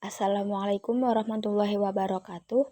Assalamualaikum warahmatullahi wabarakatuh.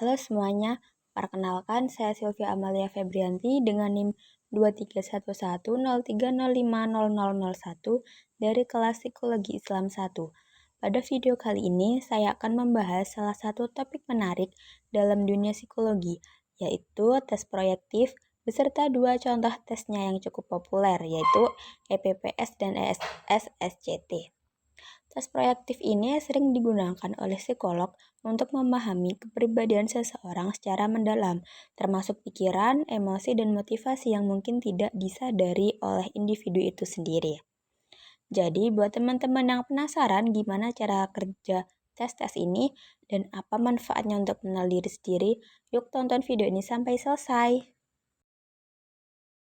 Halo semuanya, perkenalkan saya Sylvia Amalia Febrianti dengan NIM 231103050001 dari kelas Psikologi Islam 1. Pada video kali ini, saya akan membahas salah satu topik menarik dalam dunia psikologi, yaitu tes proyektif beserta dua contoh tesnya yang cukup populer, yaitu EPPS dan SSCT. Tes proyektif ini sering digunakan oleh psikolog untuk memahami kepribadian seseorang secara mendalam, termasuk pikiran, emosi, dan motivasi yang mungkin tidak disadari oleh individu itu sendiri. Jadi, buat teman-teman yang penasaran gimana cara kerja tes-tes ini dan apa manfaatnya untuk mengenal diri sendiri, yuk tonton video ini sampai selesai.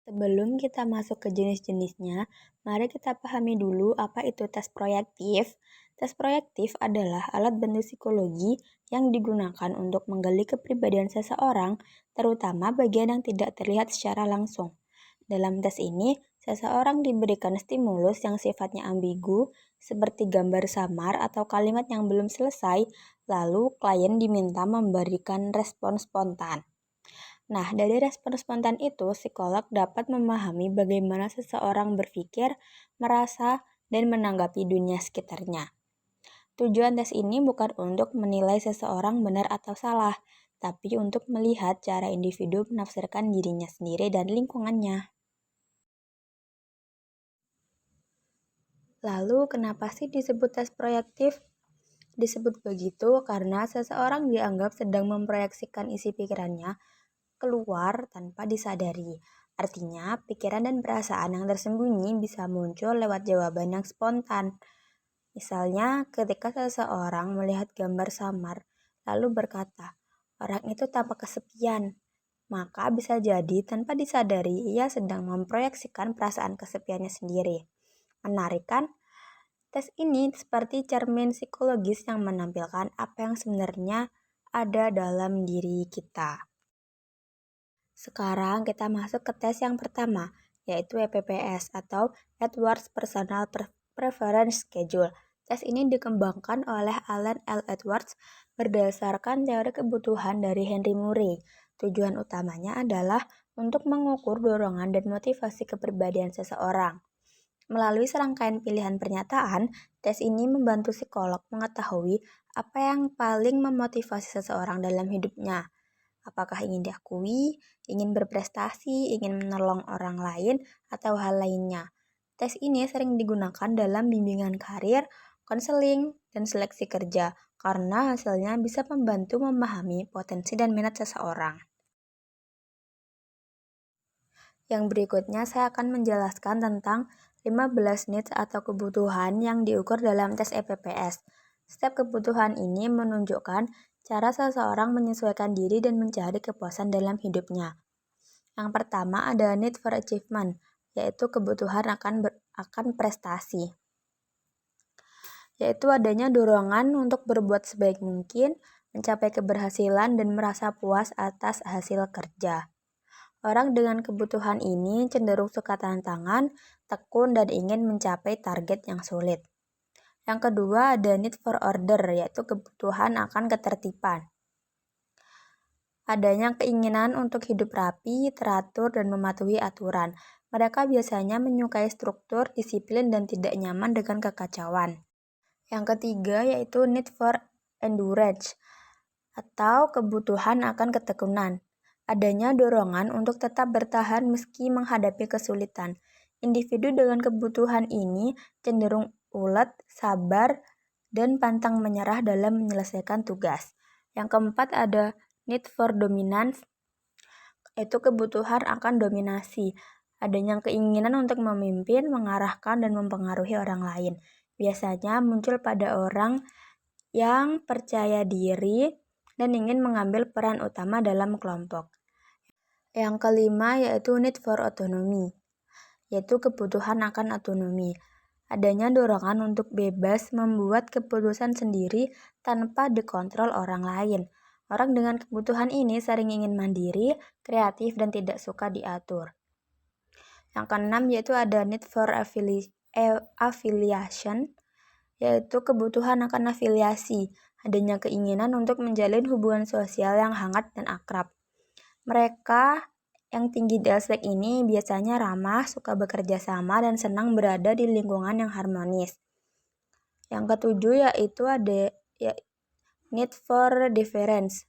Sebelum kita masuk ke jenis-jenisnya, mari kita pahami dulu apa itu tes proyektif. Tes proyektif adalah alat bantu psikologi yang digunakan untuk menggali kepribadian seseorang, terutama bagian yang tidak terlihat secara langsung. Dalam tes ini, seseorang diberikan stimulus yang sifatnya ambigu, seperti gambar samar atau kalimat yang belum selesai, lalu klien diminta memberikan respon spontan. Nah, dari respon spontan itu, psikolog dapat memahami bagaimana seseorang berpikir, merasa, dan menanggapi dunia sekitarnya. Tujuan tes ini bukan untuk menilai seseorang benar atau salah, tapi untuk melihat cara individu menafsirkan dirinya sendiri dan lingkungannya. Lalu, kenapa sih disebut tes proyektif? Disebut begitu karena seseorang dianggap sedang memproyeksikan isi pikirannya keluar tanpa disadari. Artinya, pikiran dan perasaan yang tersembunyi bisa muncul lewat jawaban yang spontan. Misalnya, ketika seseorang melihat gambar samar, lalu berkata, orang itu tampak kesepian. Maka bisa jadi tanpa disadari ia sedang memproyeksikan perasaan kesepiannya sendiri. Menarik kan? Tes ini seperti cermin psikologis yang menampilkan apa yang sebenarnya ada dalam diri kita. Sekarang kita masuk ke tes yang pertama, yaitu EPPS atau Edwards Personal Preference Schedule. Tes ini dikembangkan oleh Alan L. Edwards berdasarkan teori kebutuhan dari Henry Murray. Tujuan utamanya adalah untuk mengukur dorongan dan motivasi kepribadian seseorang. Melalui serangkaian pilihan pernyataan, tes ini membantu psikolog mengetahui apa yang paling memotivasi seseorang dalam hidupnya. Apakah ingin diakui, ingin berprestasi, ingin menolong orang lain, atau hal lainnya. Tes ini sering digunakan dalam bimbingan karir, konseling, dan seleksi kerja, karena hasilnya bisa membantu memahami potensi dan minat seseorang. Yang berikutnya saya akan menjelaskan tentang 15 needs atau kebutuhan yang diukur dalam tes EPPS. Setiap kebutuhan ini menunjukkan cara seseorang menyesuaikan diri dan mencari kepuasan dalam hidupnya. Yang pertama ada need for achievement, yaitu kebutuhan akan prestasi. Yaitu adanya dorongan untuk berbuat sebaik mungkin, mencapai keberhasilan dan merasa puas atas hasil kerja. Orang dengan kebutuhan ini cenderung suka tantangan, tekun, dan ingin mencapai target yang sulit. Yang kedua ada need for order, yaitu kebutuhan akan ketertiban. Adanya keinginan untuk hidup rapi, teratur, dan mematuhi aturan. Mereka biasanya menyukai struktur, disiplin, dan tidak nyaman dengan kekacauan. Yang ketiga yaitu need for endurance, atau kebutuhan akan ketekunan. Adanya dorongan untuk tetap bertahan meski menghadapi kesulitan. Individu dengan kebutuhan ini cenderung ulet, sabar, dan pantang menyerah dalam menyelesaikan tugas. Yang keempat ada need for dominance, yaitu kebutuhan akan dominasi. Adanya keinginan untuk memimpin, mengarahkan, dan mempengaruhi orang lain. Biasanya muncul pada orang yang percaya diri dan ingin mengambil peran utama dalam kelompok. Yang kelima yaitu need for autonomy, yaitu kebutuhan akan otonomi. Adanya dorongan untuk bebas membuat keputusan sendiri tanpa dikontrol orang lain. Orang dengan kebutuhan ini sering ingin mandiri, kreatif, dan tidak suka diatur. Yang keenam yaitu ada need for affiliation, yaitu kebutuhan akan afiliasi, adanya keinginan untuk menjalin hubungan sosial yang hangat dan akrab. Mereka yang tinggi di aspek ini biasanya ramah, suka bekerja sama, dan senang berada di lingkungan yang harmonis. Yang ketujuh yaitu ada need for deference,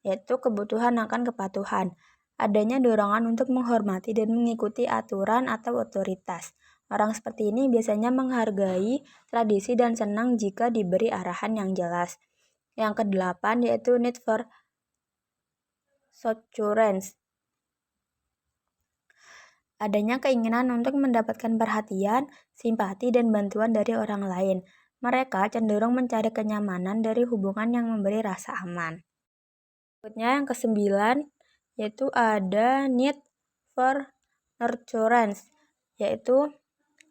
yaitu kebutuhan akan kepatuhan. Adanya dorongan untuk menghormati dan mengikuti aturan atau otoritas. Orang seperti ini biasanya menghargai tradisi dan senang jika diberi arahan yang jelas. Yang kedelapan yaitu need for reassurance. Adanya keinginan untuk mendapatkan perhatian, simpati, dan bantuan dari orang lain. Mereka cenderung mencari kenyamanan dari hubungan yang memberi rasa aman. Berikutnya yang kesembilan, yaitu ada need for nurturance, yaitu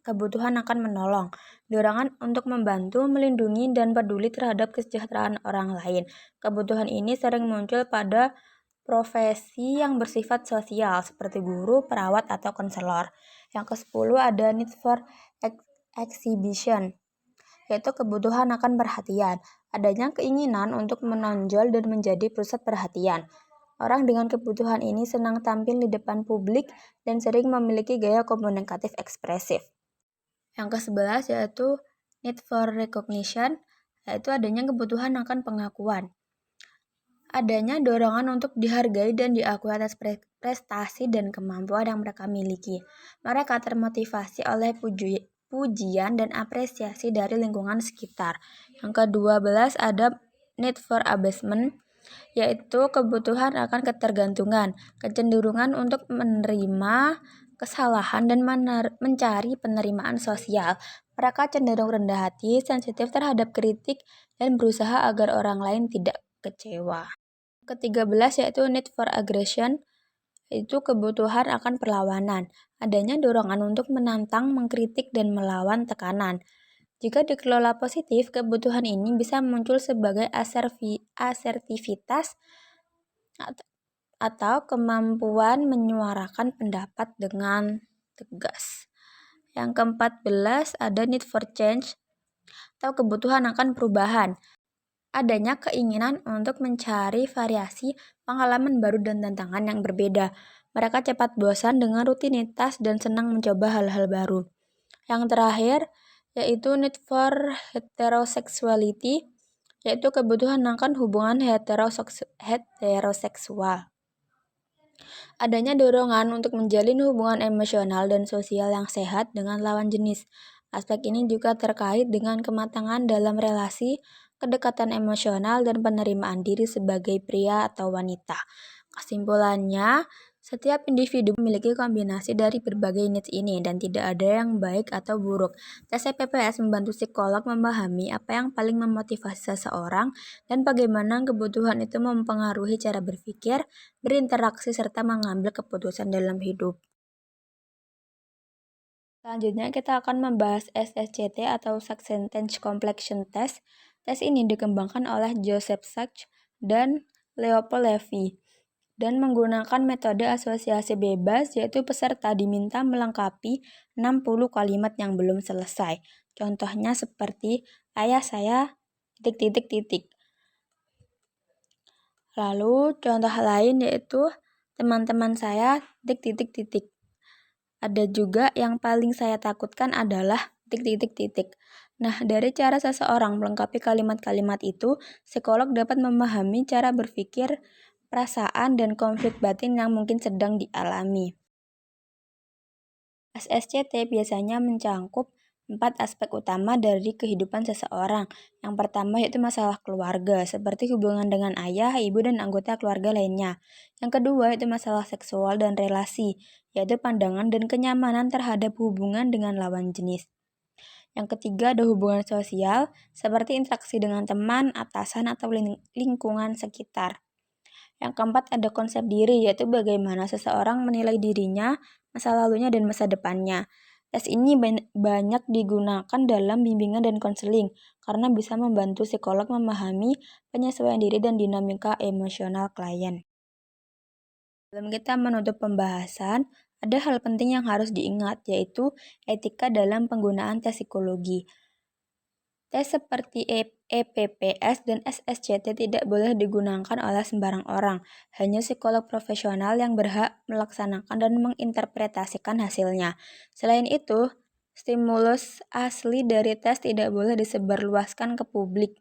kebutuhan akan menolong, dorongan untuk membantu, melindungi, dan peduli terhadap kesejahteraan orang lain. Kebutuhan ini sering muncul pada profesi yang bersifat sosial seperti guru, perawat, atau konselor. Yang ke-10 ada need for exhibition, yaitu kebutuhan akan perhatian. Adanya keinginan untuk menonjol dan menjadi pusat perhatian. Orang dengan kebutuhan ini senang tampil di depan publik dan sering memiliki gaya komunikatif ekspresif. Yang ke-11 yaitu need for recognition, yaitu adanya kebutuhan akan pengakuan. Adanya dorongan untuk dihargai dan diakui atas prestasi dan kemampuan yang mereka miliki. Mereka termotivasi oleh pujian dan apresiasi dari lingkungan sekitar. Yang ke-12 ada need for abasement, yaitu kebutuhan akan ketergantungan, kecenderungan untuk menerima kesalahan dan mencari penerimaan sosial. Mereka cenderung rendah hati, sensitif terhadap kritik, dan berusaha agar orang lain tidak kecewa. Ke-13 yaitu need for aggression, yaitu kebutuhan akan perlawanan. Adanya dorongan untuk menantang, mengkritik, dan melawan tekanan. Jika dikelola positif, kebutuhan ini bisa muncul sebagai asertivitas atau kemampuan menyuarakan pendapat dengan tegas. Yang ke-14 ada need for change atau kebutuhan akan perubahan. Adanya keinginan untuk mencari variasi, pengalaman baru, dan tantangan yang berbeda. Mereka cepat bosan dengan rutinitas dan senang mencoba hal-hal baru. Yang terakhir yaitu need for heterosexuality, yaitu kebutuhan akan hubungan heteroseksual. Adanya dorongan untuk menjalin hubungan emosional dan sosial yang sehat dengan lawan jenis. Aspek ini juga terkait dengan kematangan dalam relasi, kedekatan emosional, dan penerimaan diri sebagai pria atau wanita. Kesimpulannya, setiap individu memiliki kombinasi dari berbagai needs ini dan tidak ada yang baik atau buruk. Tes CPPS membantu psikolog memahami apa yang paling memotivasi seseorang dan bagaimana kebutuhan itu mempengaruhi cara berpikir, berinteraksi, serta mengambil keputusan dalam hidup. Selanjutnya kita akan membahas SSCT atau Sentence Complexion Test. Tes ini dikembangkan oleh Joseph Sachs dan Leopold Levy dan menggunakan metode asosiasi bebas, yaitu peserta diminta melengkapi 60 kalimat yang belum selesai. Contohnya seperti ayah saya ... Lalu contoh lain yaitu teman-teman saya ... Ada juga yang paling saya takutkan adalah ... Nah, dari cara seseorang melengkapi kalimat-kalimat itu, psikolog dapat memahami cara berpikir, perasaan, dan konflik batin yang mungkin sedang dialami. SSCT biasanya mencangkup 4 aspek utama dari kehidupan seseorang. Yang pertama yaitu masalah keluarga, seperti hubungan dengan ayah, ibu, dan anggota keluarga lainnya. Yang kedua yaitu masalah seksual dan relasi, yaitu pandangan dan kenyamanan terhadap hubungan dengan lawan jenis. Yang ketiga ada hubungan sosial, seperti interaksi dengan teman, atasan, atau lingkungan sekitar. Yang keempat ada konsep diri, yaitu bagaimana seseorang menilai dirinya, masa lalunya, dan masa depannya. Tes ini banyak digunakan dalam bimbingan dan konseling karena bisa membantu psikolog memahami penyesuaian diri dan dinamika emosional klien. Sebelum kita menutup pembahasan, ada hal penting yang harus diingat, yaitu etika dalam penggunaan tes psikologi. Tes seperti EPPS dan SSCT tidak boleh digunakan oleh sembarang orang, hanya psikolog profesional yang berhak melaksanakan dan menginterpretasikan hasilnya. Selain itu, stimulus asli dari tes tidak boleh disebarluaskan ke publik,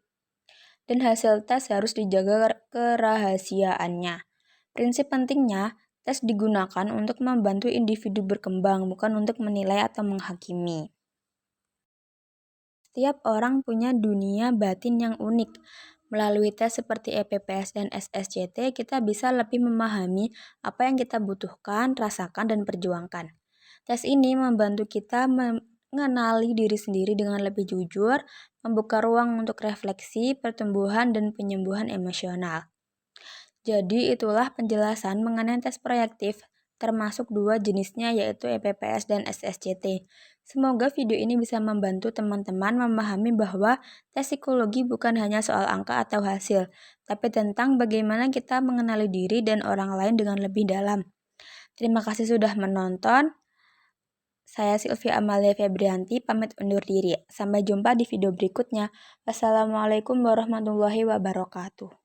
dan hasil tes harus dijaga kerahasiaannya. Prinsip pentingnya, tes digunakan untuk membantu individu berkembang, bukan untuk menilai atau menghakimi. Setiap orang punya dunia batin yang unik. Melalui tes seperti EPPS dan SSCT, kita bisa lebih memahami apa yang kita butuhkan, rasakan, dan perjuangkan. Tes ini membantu kita mengenali diri sendiri dengan lebih jujur, membuka ruang untuk refleksi, pertumbuhan, dan penyembuhan emosional. Jadi itulah penjelasan mengenai tes proyektif, termasuk dua jenisnya yaitu EPPS dan SSCT. Semoga video ini bisa membantu teman-teman memahami bahwa tes psikologi bukan hanya soal angka atau hasil, tapi tentang bagaimana kita mengenali diri dan orang lain dengan lebih dalam. Terima kasih sudah menonton. Saya Sylvia Amalia Febrianti, pamit undur diri. Sampai jumpa di video berikutnya. Wassalamualaikum warahmatullahi wabarakatuh.